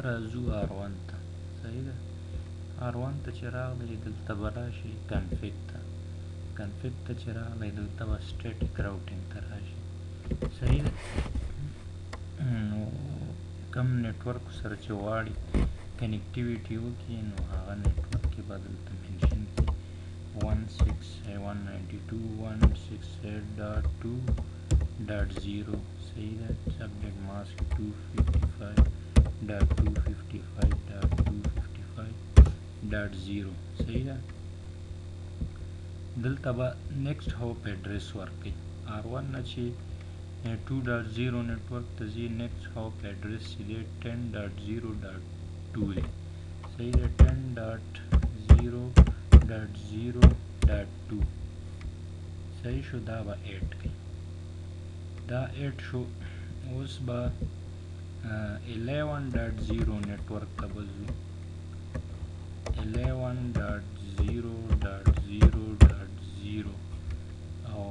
راځو R1 ته. صحیح ده. R1 ته چې راغلی دلته به راشي کنفیګ ته. کنفیګ ته چې راغلی دلته به سټیټیک راوټینګ ته راشي. صحیح ده. نو کم نیټورک سره چې غواړي کنیکټیویټي وکړي نو هغه نیټورک کې به دلته منشن کړي 168.168.2.0. صحیح ده. سبنیټ ماسک 255.255.255.0. صحیح ده. دلته به نیکسټ هاپ ایډرس ورکړي. R1 نه چې 2.0 نیټورک ته ځي نیکسټ هاپ ایډرس چې دی 10.0.2 دی. صحیح ده. 10.0.0.2 صحیح شو. دا به 8 کوي. دا 8 شو. اوس به 11.0 نیټورک ته به ځو. 11.0.0.0 او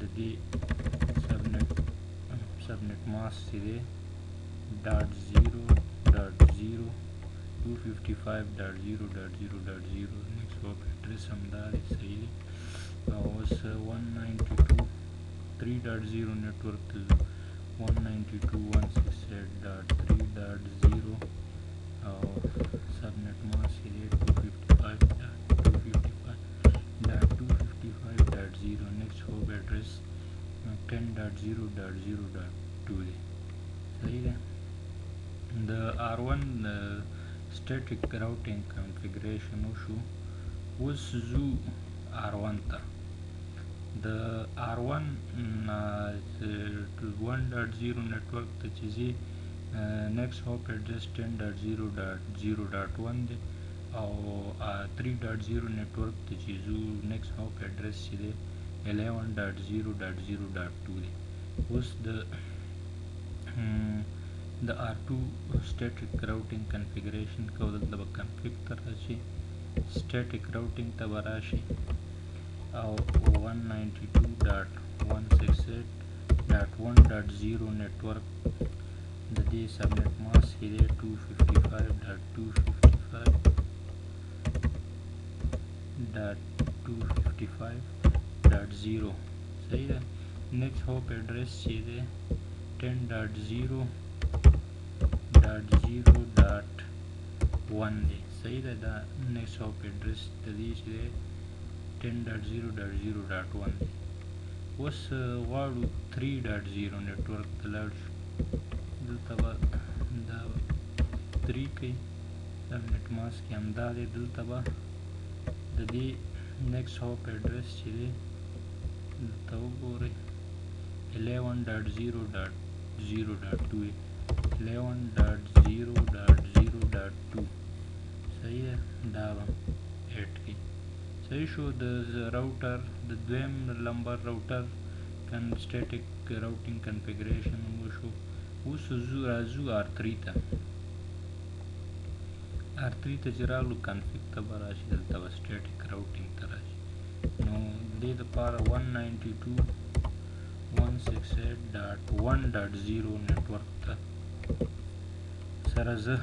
د دې سبنیټ ماسک چې دی .0.0 255.0.0.0 نیکسټ هاپ ایډرس همدا دی. صحیح دی. او اوس 192.3.0 نیټورک ته ځو. 192.168.3.0 او سبنیټ ماسک چې دی 255.255.255.0 نیکسټ هاپ ایډرس 10.0.0.2 دی. صحیح ده. د R1 سټیټیک راوټینګ کنفیګریشن وشو. اوس ځو R1 ته. د R1 1.0 نیټورک ته چې ځي نیکسټ هاپ ایډرس 10.0.0.1 دی او 3.0 نیټورک ته چې ځو نیکسټ هاپ ایډرس چې دی 11.0.0.2 دی. اوس د R2 سټیټیک راوټینګ کنفیګریشن کو. دلته به کنفیګ ته راشي. سټیټیک راوټینګ ته به راشي او 192.168.1.0 نیټورک د دې سبنیټ ماسک چې دی 255.255.255.0. صحیح ده. نیکسټ هاپ ایډرس چې دی 10.0.0.1 دی. صحیح ده. دا نیکسټ هاپ ایډرس د دې چې دی 10.0.0.1 دی. اوس غواړو 3.0 نیټورک ته لاړ شو. دلته به دا 3 کوي. سبنیټ ماسک یې همدا دی. دلته به د دې نیکسټ هاپ ایډرس چې دی دلته وګورئ 11.0.0.2 11.0.0.2. صحیح ده. دا به 8 کوي. صحیح شو. د راوټر د دویم لمبر راوټر سټیټیک راوټینګ کنفیګریشن وشو. اوس راځو R3 ته. R3 ته چې راغلو کنفیګ ته به راشي. دلته به سټیټیک راوټینګ ته راشي. نو دې دپاره 192.168.1.0 نیټورک ته سره زه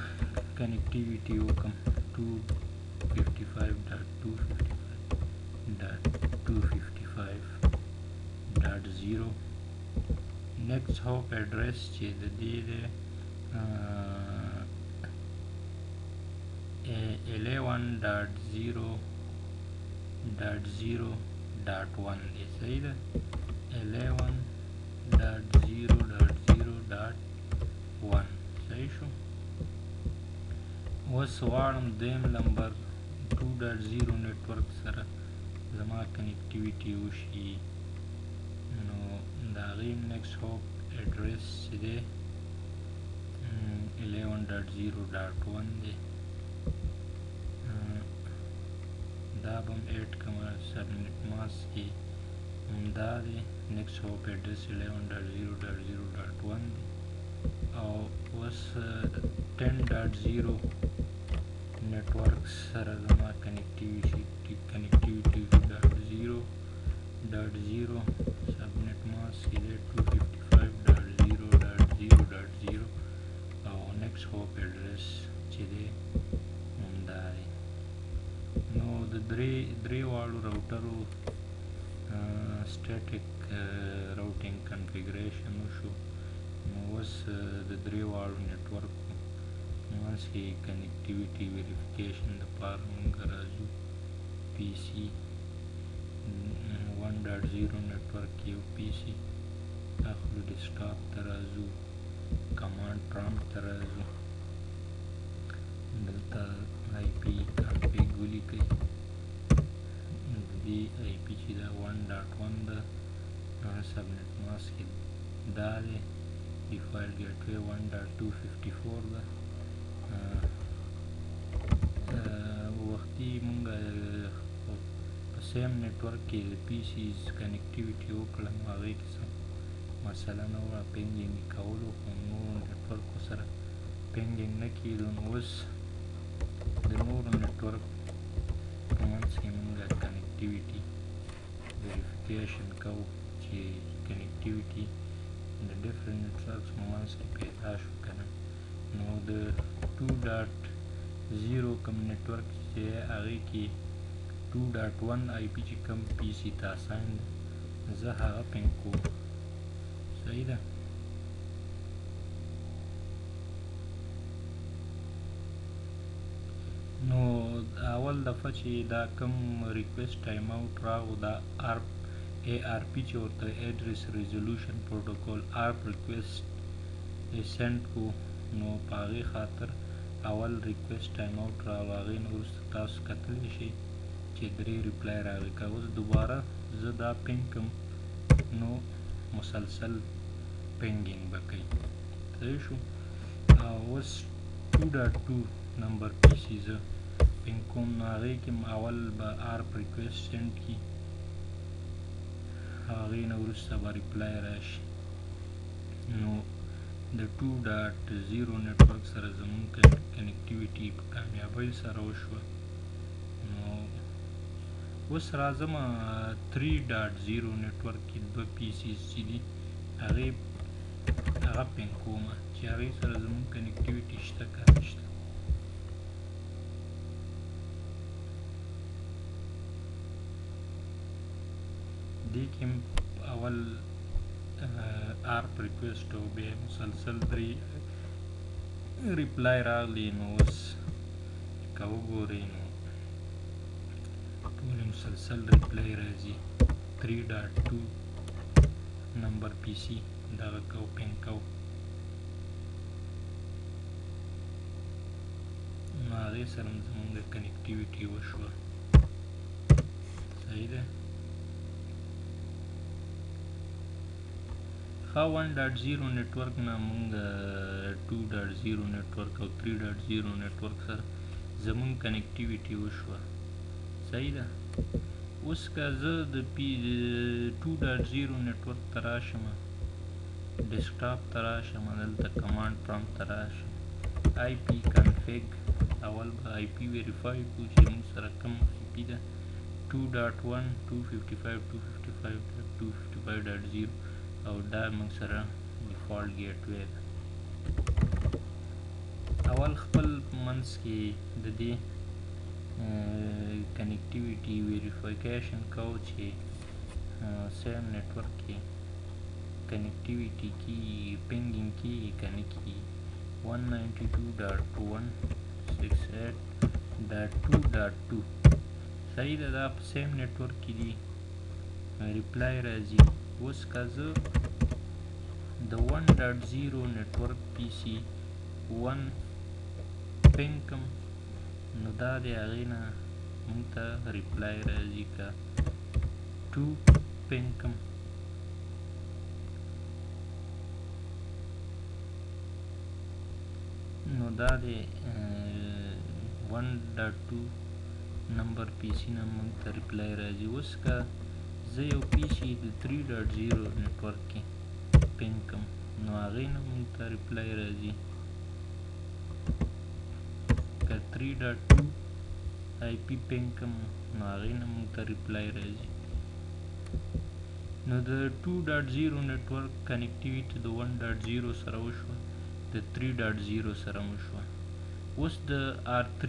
کنیکټیویټي وکړم 255.255.255.0. نیکسټ هاپ ایډرس چې د دې دی 11.0.0.1 دی. صحیح ده. 11.0.0.1 صحیح شو. اوس غواړم دویم لمبر 2.0 نیټورک سره زما کنیکټیویټي وشي. نو د هغې نیکسټ هاپ ایډرس چې دی 11.0.1 دی. دا به هم 8 کومه. سبنیټ ماسک یې همدا دی. نیکسټ هاپ ایډرس 11.0.0.1 دی او اوس 10.0 نیټورک سره زما کنیکټیویټي 0.0 سبنیټ ماسک یې دی 255.0.0.0 او راوټرو static routing configuration وشو. نو اوس د درې واړو نیټورک منځ کې کنیکټیویټي ویریفیکیشن دپاره مونږ راځو پی سی 1.0 نیټورک کې یو پی سی اخلو، ډیسکټاپ ته راځو، کمانډ پرامپټ ته راځو، دلته آی پی کنفیګ ولیکئ. د دې آی پی چې دا 1.1 ده، سبنیټ ماسک دا دی، ډیفالټ ګیټ وی 1.254 ده. وختي مونږ په سیم نیټورک کې د پی سیز کنیکټیویټي وکړه، نو هغې کې څه مسله نه وه، پینګینګ یې کولو، خو نورو نیټورکو سره پینګینګ نه کېدو. نو اوس د نورو نیټورک په منځ کې مونږ کنیکټیویټي ویریفیکیشن کوو چې کنیکټیویټي د ډفرنټ نیټورکس په منځ کې پیدا شو که نه. نو د 2.0 کوم نیټورک چې هغې کې 2.1 آی پی چې کوم پی سی ته اساین ده، زه هغه پینګ کوم. صحیح ده. نو اول دفعه چې دا کوم ریکویسټ ټایم اوټ راغو، دا اے آر پی چې ورته ایډرس ریزولوشن پروټوکول آرپ ریکویسټ سینډ کو، نو په هغې خاطر اول ریکویسټ ټایم اوټ راغو. هغې نه وروسته تاسو کتلی شئ چې 3 ریپلای راغی. که اوس دوباره زه دا پینګ کړم نو مسلسل پینګینګ به کوي. صحیح شو. اوس 2.2 نمبر پی سی زه پینګ کوم، نو هغې کې اول به آرپ ریکویسټ سینډ کړي، هغې نه وروسته به ریپلای راشي. نو د 2.0 نیټورک سره زمونږ کنیکټیویټي په کامیابۍ سره وشوه. نو اوس راځم 3.0 نیټورک کې 2 پی سیز چې دي هغه پینګ کوم چې هغې سره زمونږ کنیکټیویټي شته که نشته. دې کې اول آرپ ریکویسټ او بیا مسلسل 3 ریپلای راغلی. نو اوس که وګورئ نو ټولې مسلسل ریپلای راځي. 3.2 نمبر پی سی دغه کو پینګ کو، نو هغې سره زمونږ کنیکټیویټي وشوه. صحیح ده. 1.0 نیټورک نه مونږ 2.0 نیټورک او 3.0 نیټورک سره زمونږ کنیکټیویټي وشوه. صحیح ده. اوس که زه د 2.0 نیټورک ته راشم، ډیسکټاپ ته راشم، دلته کمانډ پرامپټ ته راشم، آی پی کنفیګ اول به آی پی ویریفای کړو چې مونږ سره کوم آی پی ده 2.1 255.255.255.0 او دا موږ سره ډیفالټ ګیټ وی ده. اول خپل منځ کې د دې کنیکټیویټي ویریفیکیشن کوو چې سیم نیټورک کې کنیکټیویټي کی پینګینګ کیږي که نه کیږي. 192.168.2.2 صحیح ده. دا په سیم نیټورک کې دي، ریپلای راځي. اوس که زه د 1.0 نیټورک پی سی 1 پینګ کړم، نو دا د هغې نه مونږ ته ریپلای راځي. که 2 پینګ کړم نو دا د 1.2 نمبر پی سی نه مونږ ته ریپلای راځي. اوس که زه یو پی سی د 3.0 نیټورک کې پینګ کړم، نو هغې نه مونږ ته ریپلای راځي. که 3.2 آی پی پینګ کړم، نو هغې نه مونږ ته ریپلای راځي. نو د 2.0 نیټورک کنیکټیویټي د 1.0 سره وشوه، د 3.0 سره وشوه. اوس د R3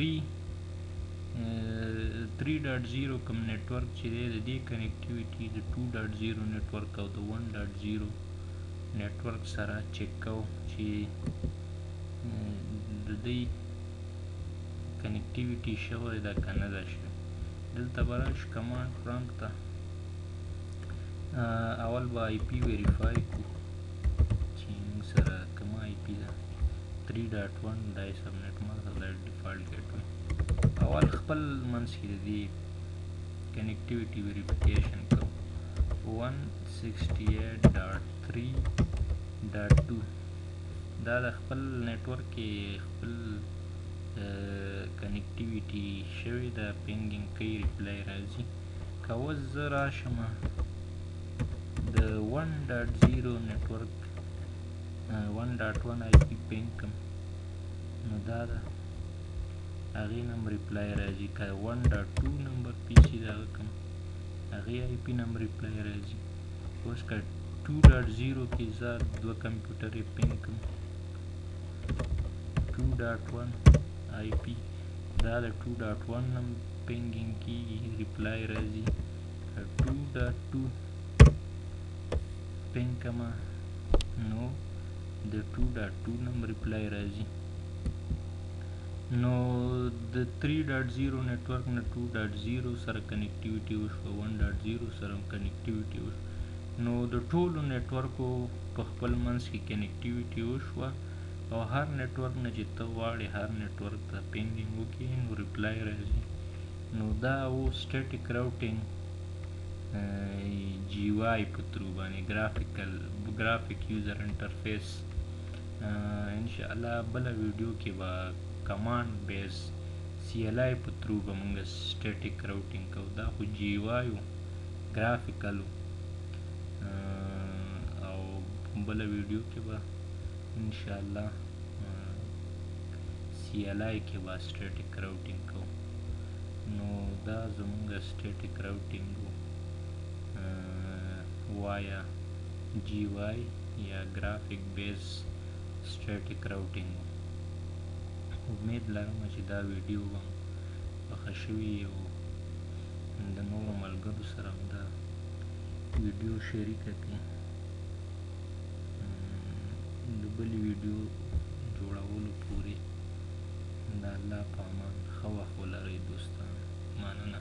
3.0 کوم نیټورک چې دی د دې کنیکټیویټي د 2.0 نیټورک او د 1.0 نیټورک سره چک کوو چې د دې کنیکټیویټي شوی ده که نه ده شوې. دلته به راشو کمانډ پرامپټ ته، اول به آی پی ویریفای کړو چې موږ سره کومه آی پی ده 3.1 دا یې سبنیټ ماته دا ډیفالټ ګیټ وی. اول خپل منځ کې د دې کنیکټیویټي ویریفیکیشن کوو 168.3.2 دا د خپل نیټورک کې خپل کنیکټیویټي شوې ده، پینګینګ کوي، ریپلای راځي. که اوس زه راشم د 1.0 نیټورک 1.1 آی پی پینګ کړم نو دا ده هغې نه هم ریپلای راځي. که 1.2 نمبر پی سي دغه کړم هغې آی پي نه هم ریپلای راځي. اوس که 2.0 کې زه دوه کمپیوټرې پینګ کړم 2.1 آی پی دا د 2.1 نه هم پینګینګ کېږي، ریپلای راځي. که 2.2 پینګ کړمه نو د 2.2 نه هم ریپلای راځي. نو د 3.0 نیټورک نه 2.0 سره کنیکټیویټي وشوه، 1.0 سره هم کنیکټیویټي وشوه. نو د ټولو نیټورکو په خپل منځ کې کنیکټیویټي وشوه او هر نیټورک نه چې ته غواړې هر نیټورک ته پینګینګ وکړې نو ریپلای راځي. نو دا و سټیټیک راوټینګ جی واي په ترو باندې ګرافیک یوزر انټرفیس. انشاءالله بله ویډیو کې به کمانډ بیس سی ایل آی په ترو به موږ سټیټیک راوټینګ کوو. دا خو جی واي و ګرافیکل و او بله ویډیو کې به انشاءالله سی ایل آی کې به سټیټیک راوټینګ کوو. نو دا زموږ سټیټیک راوټینګ و وایا جی واي یا ګرافیک بیس سټیټیک راوټینګ و. امید لرم چې دا ویډیو به خوښه شوې او د نورو ملګرو سره هم دا ویډیو شریکه کړي. د بلې ویډیو جوړولو پورې د الله په امان ښه وخت ولرئ دوستان. مننه.